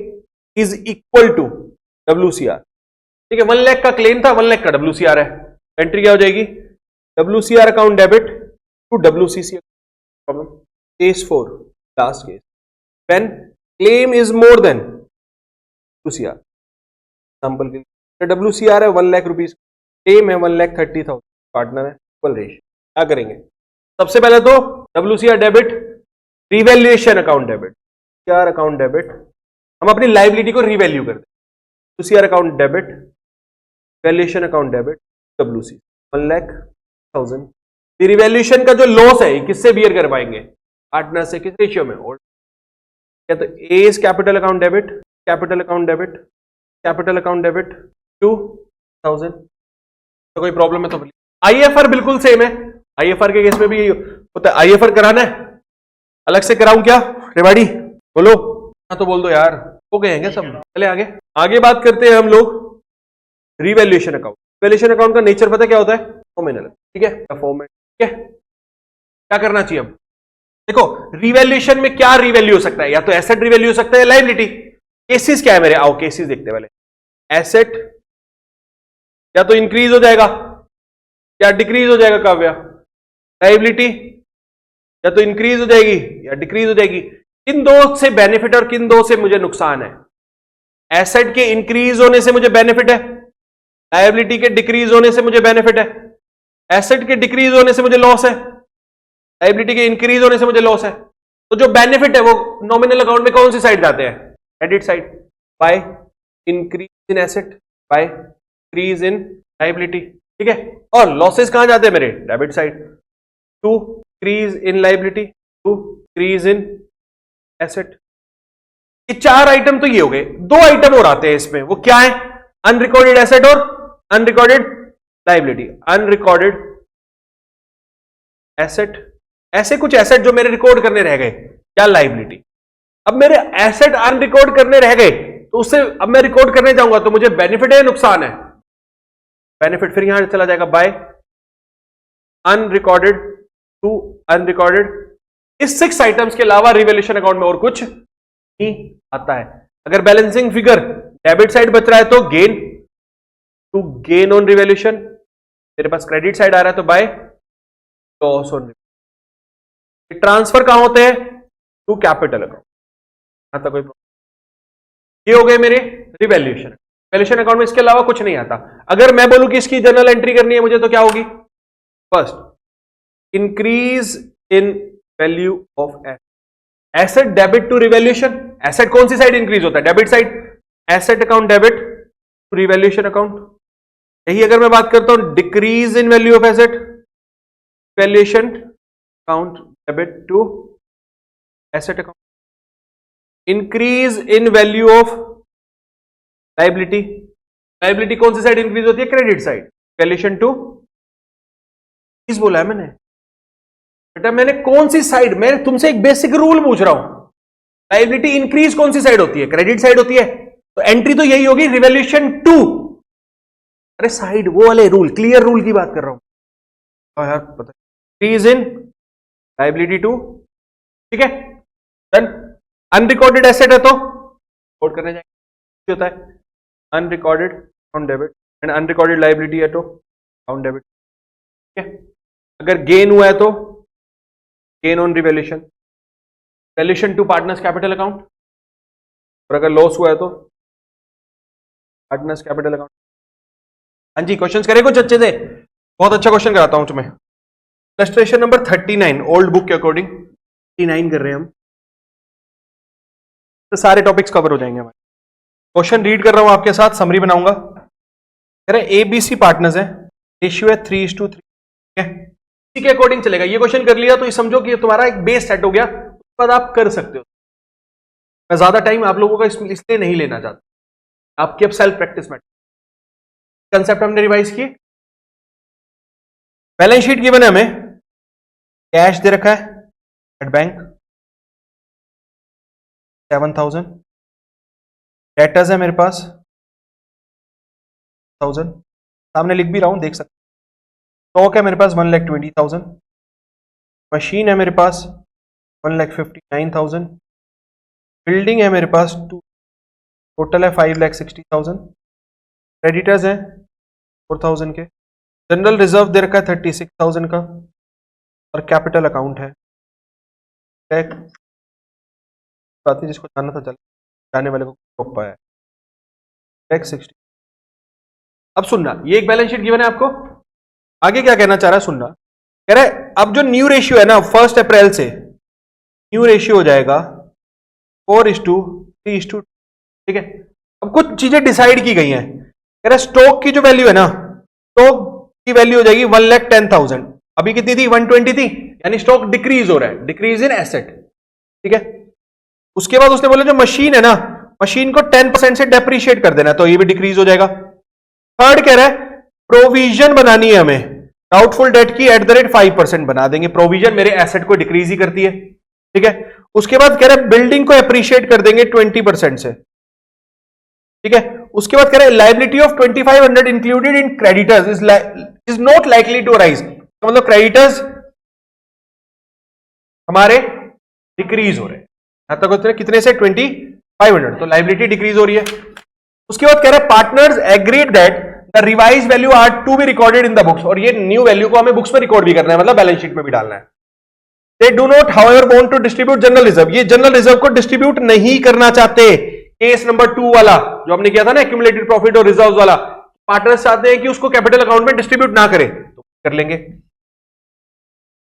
is equal to WCR। ठीक है, 1 लाख का क्लेम था, 1 लाख का WCR है। एंट्री क्या हो जाएगी, WCR account debit to WCC problem. Case 4 last case when claim is more than WCR। Sample के लिए WCR है 1 लाख रुपीज, क्लेम है 1,30,000, पार्टनर है इक्वल रेशियो। क्या करेंगे, सबसे पहले तो WCR debit revaluation account debit, WCR account debit, हम अपनी लाइबिलिटी को रिवैल्यू कर दें। WCR account debit valuation account debit WC 1,00,000। Revaluation का जो लॉस है किससे बियर करवाएंगे, पार्टनर से, किस रेशियो में, ओल्ड। क्या तो A is capital account debit capital account debit capital account debit 2,000। तो कोई प्रॉब्लम है तो IFR बिल्कुल सेम है, IFR के केस में भी होता है। IFR कराना है अलग से कराऊं क्या रेवाड़ी, बोलो? हाँ तो बोल दो यार, हो गए हैं सब। चले आगे, आगे बात करते हैं हम लोग रिवैल्यूएशन अकाउंट। रिवैल्यूएशन अकाउंट का नेचर पता क्या होता है, नॉमिनल। ठीक है, फॉर्मेट। ठीक है, क्या करना चाहिए अब देखो, रिवैल्यूएशन में क्या रिवैल्यू हो सकता है, या तो एसेट रिवैल्यू हो सकता है, लाइबिलिटी। केसेस क्या है मेरे, आओ केसेस देखते वाले। एसेट या तो इंक्रीज हो जाएगा या डिक्रीज हो जाएगा काव्या, लाइबिलिटी या तो इंक्रीज हो जाएगी या डिक्रीज हो जाएगी। किन दो से बेनिफिट और किन दो से मुझे नुकसान है, एसेट के इंक्रीज होने से मुझे बेनिफिट है, लायबिलिटी के डिक्रीज होने से मुझे बेनिफिट है, एसेट के डिक्रीज होने से मुझे लॉस है, लायबिलिटी के इंक्रीज होने से मुझे लॉस है। तो जो बेनिफिट है वो नॉमिनल अकाउंट में कौन सी साइड जाते हैं? Credit side, by increase in asset, by increase in liability, ठीक है। और लॉसेस कहां जाते हैं मेरे? Debit side, to increase in liability, to increase in asset. ये चार आइटम तो ये हो गए, दो आइटम और आते हैं इसमें, वो क्या है? अनरिकॉर्डेड एसेट और अनरिकॉर्डेड लायबिलिटी। अनरिकॉर्डेड एसेट, ऐसे कुछ एसेट जो मेरे रिकॉर्ड करने रह गए, या लायबिलिटी। अब मेरे एसेट अनरिकॉर्ड करने रह गए, तो उससे अब मैं रिकॉर्ड करने जाऊंगा तो मुझे बेनिफिट है, नुकसान है? बेनिफिट। फिर यहां चला जाएगा बाय अनरिकॉर्डेड टू अनरिकॉर्डेड। इस 6 आइटम्स के अलावा रिवैल्यूएशन अकाउंट में और कुछ नहीं आता है। अगर बैलेंसिंग फिगर डेबिट साइड बच रहा है तो gain, to gain on revaluation. मेरे पास क्रेडिट साइड आ रहा है तो बाय लॉस ऑन। ट्रांसफर कहां होते हैं? To capital account. यहां तक कोई प्रॉब्लम? ये हो गए मेरे रिवैल्यूएशन। रिवैल्यूएशन अकाउंट में इसके अलावा कुछ नहीं आता। अगर मैं बोलूं कि इसकी जर्नल एंट्री करनी है मुझे, तो क्या होगी? First, increase in value of asset debit to revaluation. Asset कौन सी साइड इंक्रीज होता है? Debit side. Asset account debit to revaluation account. यही अगर मैं बात करता हूं decrease in value of asset, valuation account debit to asset account. Increase in value of liability. Liability कौन सी साइड इंक्रीज होती है? Credit side. वैल्यूएशन टू, इस बोला है मैंने बेटा, मैंने कौन सी साइड, मैं तुमसे एक बेसिक रूल पूछ रहा हूं। लायबिलिटी इंक्रीज कौन सी साइड होती है? क्रेडिट साइड होती है। तो एंट्री तो यही होगी, रिवैल्यूएशन टू। अरे साइड वो वाले रूल, क्लियर रूल की बात कर रहा हूं यार, पता इंक्रीज इन लायबिलिटी टू, ठीक है। देन अनरिकॉर्डेड एसेट है तो रिकॉर्ड करने जाएंगे, होता है unrecorded account debit, and unrecorded liability है तो अकाउंट डेबिट, ठीक है। अगर गेन हुआ है तो gain on revaluation, valuation to partners capital account. और अगर लॉस हुआ है तो पार्टनर्स कैपिटल अकाउंट। हाँ जी, क्वेश्चंस करे कुछ अच्छे से? बहुत अच्छा क्वेश्चन कराता हूं तुम्हें। इलस्ट्रेशन नंबर 39, ओल्ड बुक के अकॉर्डिंग 39 कर रहे हैं हम, तो सारे टॉपिक्स कवर हो जाएंगे हमारे। क्वेश्चन रीड कर रहा हूं आपके साथ, समरी बनाऊंगा। कह रहे एबीसी पार्टनर्स है, रेशियो है 3:3, ठीक है। इसी के अकॉर्डिंग चलेगा। ये क्वेश्चन कर लिया तो ये समझो कि तुम्हारा एक बेस सेट हो गया, उसके बाद आप कर सकते हो। मैं ज्यादा टाइम आप लोगों का इसलिए नहीं लेना चाहता, आपकी अब सेल्फ प्रैक्टिस में। कंसेप्ट हमने रिवाइज किए। बैलेंस शीट गिवन है हमें, कैश दे रखा है एट बैंक 7,000, डेटर्स है मेरे पास 1,000, सामने लिख भी रहा हूं, देख सकते। स्टॉक है मेरे पास 1,20,000, मशीन है मेरे पास 1,59,000, बिल्डिंग है मेरे पास 2, टोटल है 5,60,000, क्रेडिटर्स हैं 4,000 के, जनरल रिजर्व दे रखा है 36,000 का, और कैपिटल अकाउंट है। बात है जिसको जानना था चल, जाने वाले को पाया है टैक्स 60। अब सुनना, ये एक बैलेंस शीट गिवन है आपको, आगे क्या कहना चाह रहा है सुनना। कह रहा है अब जो न्यू रेशियो है ना 1 अप्रैल से न्यू रेशियो हो जाएगा 4:3:2, ठीक है। अब कुछ चीजें डिसाइड की गई हैं। कह रहा है स्टॉक की जो वैल्यू है ना, स्टॉक की वैल्यू हो जाएगी 1,10,000, अभी कितनी थी? 120 थी, यानी स्टॉक डिक्रीज हो रहा है, डिक्रीज इन एसेट, ठीक है। उसके बाद उसने बोला जो मशीन है ना, मशीन को 10% से डेप्रीशिएट कर देना, तो ये भी डिक्रीज हो जाएगा। थर्ड कह रहा है प्रोविजन बनानी है हमें, डाउटफुल डेट की @5% बना देंगे। प्रोविजन मेरे एसेट को डिक्रीज ही करती है, ठीक है। उसके बाद कह रहा है बिल्डिंग को एप्रिशिएट कर देंगे 20% से, ठीक है। उसके बाद कह रहा है liability of 2,500 included in creditors is not likely to arise, मतलब क्रेडिटर्स हमारे डिक्रीज हो रहे हैं, यहां तक होते हैं कितने से? 2,500, तो लायबिलिटी डिक्रीज हो रही है। उसके बाद कह रहा है partners agreed that the revise value are to be recorded in the books, और ये न्यू वैल्यू को हमें बुक्स में रिकॉर्ड भी करना है, मतलब बैलेंस शीट में भी डालना है। They do not however want to distribute general reserve, ये जनरल रिजर्व को डिस्ट्रीब्यूट नहीं करना चाहते, केस नंबर 2 वाला जो हमने किया था ना, एक्यूमुलेटेड प्रॉफिट और रिजर्व्स वाला, पार्टनर्स चाहते हैं कि उसको कैपिटल अकाउंट में डिस्ट्रीब्यूट ना करें तो कर लेंगे।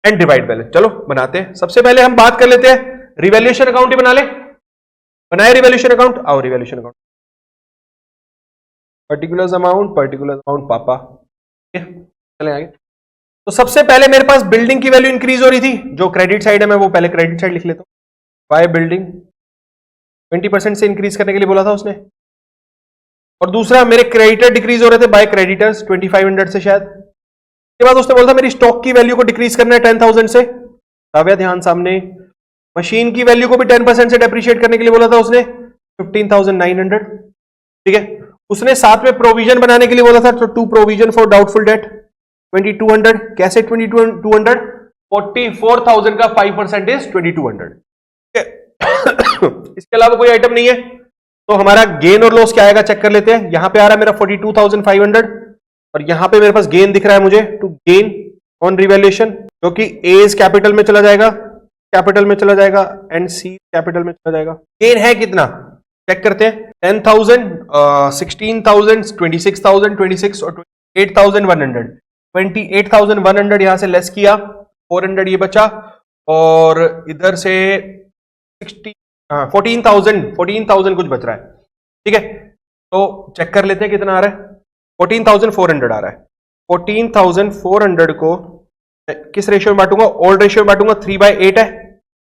एंड डिवाइड बैलेंस, चलो बनाते हैं। सबसे पहले हम बात कर लेते हैं, रिवैल्यूएशन अकाउंट ही बना ले। बनाए रिवैल्यूएशन अकाउंट, आओ रिवैल्यूएशन अकाउंट, पर्टिकुलर अमाउंट पापा, चले आगे। तो सबसे पहले मेरे पास बिल्डिंग की वैल्यू इंक्रीज हो रही थी, जो क्रेडिट साइड है मैं वो पहले क्रेडिट साइड लिख लेता हूं। बाय बिल्डिंग 20% से इंक्रीज करने के लिए बोला था उसने, और दूसरा मेरे क्रेडिटर डिक्रीज हो रहे थे बाय क्रेडिटर्स 2500 से शायद। के बाद उसने बोला था मेरी स्टॉक की वैल्यू को डिक्रीज करना है 10,000 से। काव्या ध्यान सामने। मशीन की वैल्यू को भी 10% से डेप्रिशिएट करने के लिए बोला था उसने, 15,900। ठीक है, उसने साथ में प्रोविजन बनाने के लिए बोला था, तो to provision for doubtful debt 2200। कैसे 2200? 44,000 का 5% इज 2200। इसके अलावा कोई आइटम नहीं है, तो हमारा गेन और लॉस क्या आएगा चेक कर लेते हैं। यहां पे आ रहा है मेरा 42,500, और यहां पे मेरे पास गेन दिख रहा है मुझे, टू गेन ऑन रिवैल्यूएशन, जो कि एज कैपिटल में चला जाएगा, कैपिटल में चला जाएगा, एंड सी कैपिटल में चला जाएगा। गेन है कितना चेक करते हैं, 10,000, 16,000, 26,000, 26 और 28,100। 28,100 यहां से लेस किया, 400 ये बचा, और इधर से 14,000 कुछ बच रहा है। ठीक है, तो चेक कर लेते हैं कितना आ रहा है। 14,400 आ रहा है। 14,400 को किस रेशियो में बांटूंगा, ओल्ड रेशियो में बांटूंगा, 3/8 है।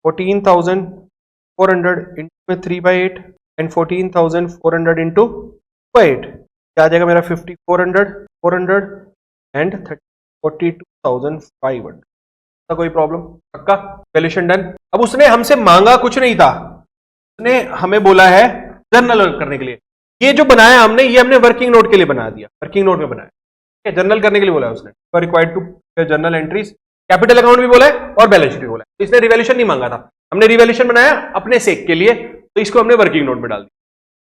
14,400 इंटू में 3/8 एंड 14,400 इंटू 8 क्या आ जाएगा मेरा, 5,400, 400 एंड 42,500। कोई प्रॉब्लम? पक्का? Valuation done. अब उसने हमसे मांगा कुछ नहीं था, उसने हमें बोला है जर्नल करने के लिए। ये जो बनाया हमने, ये हमने वर्किंग नोट के लिए बना दिया, वर्किंग नोट में बनाया, जर्नल करने के लिए बोला है उसने। Required to journal entries, capital account भी बोला है और बैलेंस शीट भी बोला है। तो इसने रिवैल्यूएशन नहीं मांगा था, हमने रिवैल्यूएशन बनाया अपने सेक के लिए, तो इसको हमने वर्किंग नोट में डाल दिया।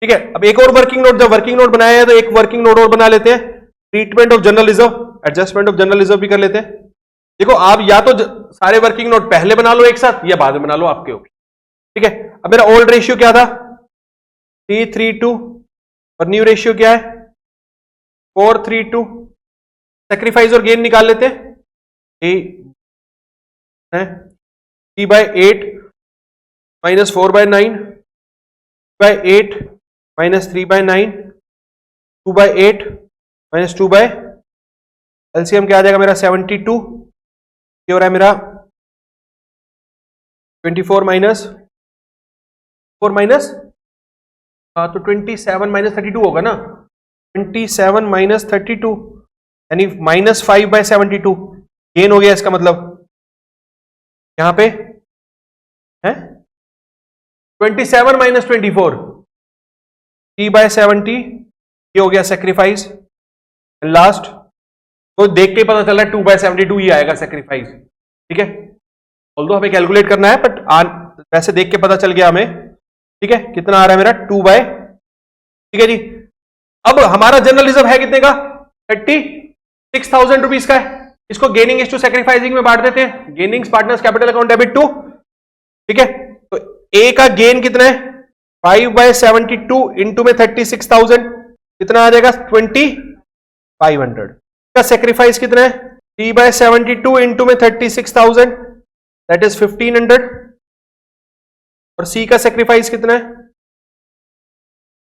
ठीक है, अब एक और वर्किंग नोट, जब वर्किंग नोट बनाया है तो एक वर्किंग नोट और बना लेते हैं, treatment of general reserve, adjustment of general reserve भी कर लेते हैं। देखो आप या तो सारे वर्किंग नोट पहले बना लो एक साथ, या बाद में बना लो, आपके ऊपर। ठीक है, अब मेरा ओल्ड रेशियो क्या था, 332, और न्यू रेशियो क्या है, 432। सेक्रीफाइस और गेन निकाल लेते हैं। ए है 3/8 minus 4/9, 2/8 minus 3/9, 2/8 minus 2 by, LCM क्या आ जाएगा मेरा 72। ये हो रहा है मेरा 24 माइनस 4 माइनस, हाँ तो 27 माइनस 32 होगा ना, 27 माइनस 32 यानी -5/72 गेन हो गया। इसका मतलब यहां पे है 27 माइनस 24, 3/70, ये हो गया सेक्रीफाइस। लास्ट तो देख के पता चल रहा है 2/72 ही आएगा सेक्रीफाइस। ठीक है, ऑल्दो हमें कैलकुलेट करना है, बट वैसे देख के पता चल गया हमें। ठीक है, कितना आ रहा है मेरा 2/, ठीक है जी। अब हमारा जनरल रिजर्व है कितने का, 36,000 रुपीज का है। इसको गेनिंग इज टू सेक्रीफाइसिंग में बांट देते हैं, gainings partners capital account debit to. ठीक है, तो ए का गेन कितना है, 5/72 इंटू में 36,000 कितना आ जाएगा, 2,500। का सेक्रीफाइस कितना है, 3/72 इंटू में 36,000 दैट इज 1,500। और सी का सेक्रीफाइस कितना है,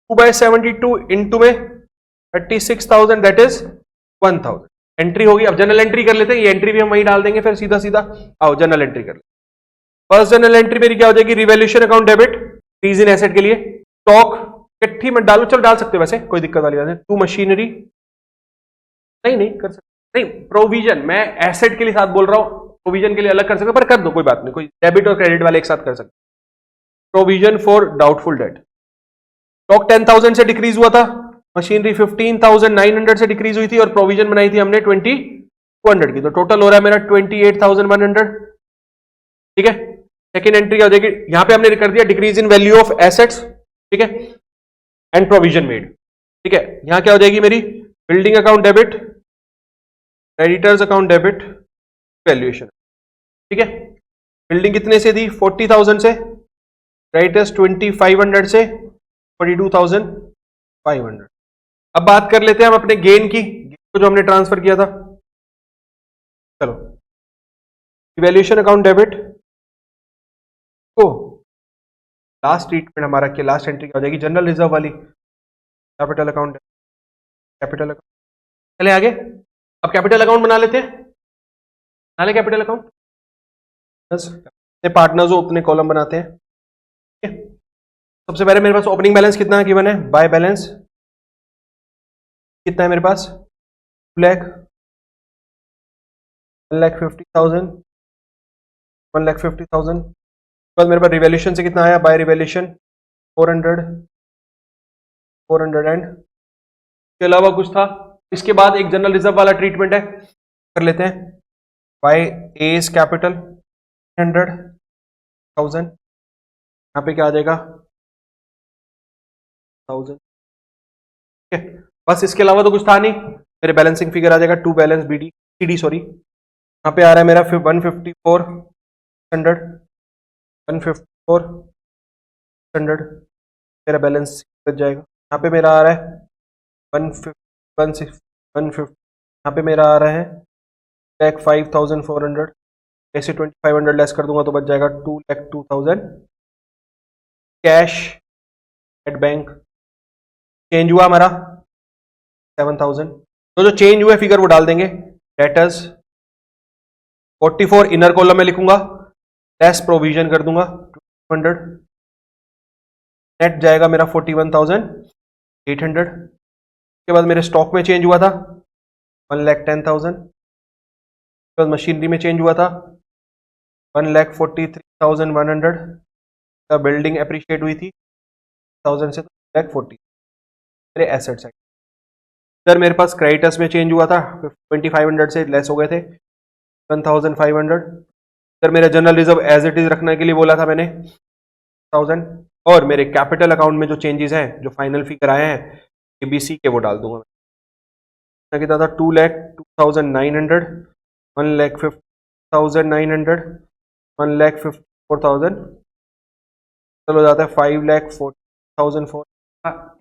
2/72 इंटू में 36,000 दैट इज 1,000। एंट्री होगी। अब जनरल एंट्री कर लेते हैं, ये एंट्री भी हम वहीं डाल देंगे फिर सीधा सीधा। आओ जनरल एंट्री कर लेते। फर्स्ट जनरल एंट्री मेरी क्या हो जाएगी, revaluation account debit, increase in asset के लिए। स्टॉक इकट्ठी मत डालो, चलो डाल सकते हो वैसे, कोई दिक्कत वाली बात नहीं। टू मशीनरी नहीं कर सकते, नहीं प्रोविजन, मैं एसेट के लिए साथ बोल रहा हूं, प्रोविजन के लिए अलग कर सकते, पर कर दो कोई बात नहीं, कोई डेबिट और क्रेडिट वाले एक साथ कर सकते। Provision for doubtful date, stock 10,000 से डिक्रीज हुआ था, मशीनरी 15,900 से डिक्रीज हुई थी, और प्रोविजन बनाई थी हमने 2,200 की, तो टोटल हो रहा है मेरा 28,100। ठीक है, सेकेंड एंट्री हो जाएगी, यहां पे हमने कर दिया decrease in value of assets. ठीक है, एंड प्रोविजन मेड। ठीक है, यहां क्या हो जाएगी मेरी, building account debit, creditors account debit, valuation. ठीक है, बिल्डिंग कितने से थी, 40,000 से, क्रेडिटर्स 2,500 से, 42,500। अब बात कर लेते हैं हम अपने गेन की, जो हमने ट्रांसफर किया था। चलो, इवैल्यूएशन अकाउंट डेबिट को लास्ट ट्रीटमेंट हमारा क्या, लास्ट एंट्री क्या हो जाएगी, जनरल रिजर्व वाली, कैपिटल अकाउंट, कैपिटल अकाउंट। चले आगे, अब कैपिटल अकाउंट बना लेते हैं, बना ले कैपिटल अकाउंट। पार्टनर्स हो उतने कॉलम बनाते हैं। ठीक है? सबसे पहले मेरे पास ओपनिंग बैलेंस कितना गिवन है, बाय बैलेंस कितना है मेरे पास, 2 लाख, 1,50,000, 1,50,000। बाद मेरे पास रिवैल्यूएशन से कितना आया, बाय रिवैल्यूएशन 400, 400 एंड के अलावा कुछ था। इसके बाद एक जनरल रिजर्व वाला ट्रीटमेंट है, कर लेते हैं। बाय एस कैपिटल 100,000, यहाँ पे क्या आ जाएगा 1000। ठीक है, बस इसके अलावा तो कुछ था नहीं। मेरे बैलेंसिंग फिगर आ जाएगा to balance BD CD, sorry यहाँ पे आ रहा है मेरा 154,100, 154,100 मेरा बैलेंस बच जाएगा। यहाँ पे मेरा आ रहा है 150, यहाँ पे मेरा आ रहा है 5,400, ऐसे 2,500 लेस कर दूंगा तो बच जाएगा 2,02,000 कैश एट बैंक। चेंज हुआ हमारा 7,000, तो जो चेंज हुआ फिगर वो डाल देंगे। डेटर्स 44 इनर कॉलम में लिखूंगा, लेस प्रोविजन कर दूंगा 200, नेट जाएगा मेरा 41,800। उसके बाद मेरे स्टॉक में चेंज हुआ था 1,10,000। उसके बाद मशीनरी में चेंज हुआ था 1,43,100। बिल्डिंग अप्रिशिएट हुई थी 1000 से, तो 1,40,000 मेरे एसेट्स है। इधर मेरे पास क्रेडिटर्स में चेंज हुआ था 2,500 से लेस हो गए थे 1,500। इधर मेरा general reserve as it is रखने के लिए बोला था मैंने 1000। और मेरे कैपिटल अकाउंट में जो चेंजेस हैं, जो फाइनल फिगर आए हैं एबीसी के, वो डाल दूंगा। कितना था 2,02,900, 1,50,900, 1,54,000, चलो जाता है 5,40,004।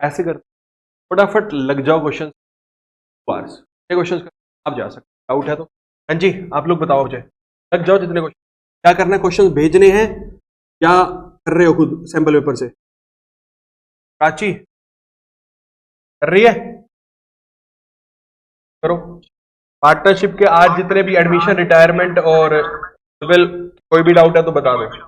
ऐसे करते फटाफट लग जाओ क्वेश्चन, क्वेश्चन आप जा सकते, डाउट है तो। हाँ जी, आप लोग बताओ मुझे, लग जाओ जितने क्वेश्चन, क्या करना है, क्वेश्चन भेजने हैं या कर रहे हो खुद सैंपल पेपर से? प्राची कर रही है, करो। पार्टनरशिप के आज जितने भी एडमिशन, रिटायरमेंट और कोई भी डाउट है तो बता दो।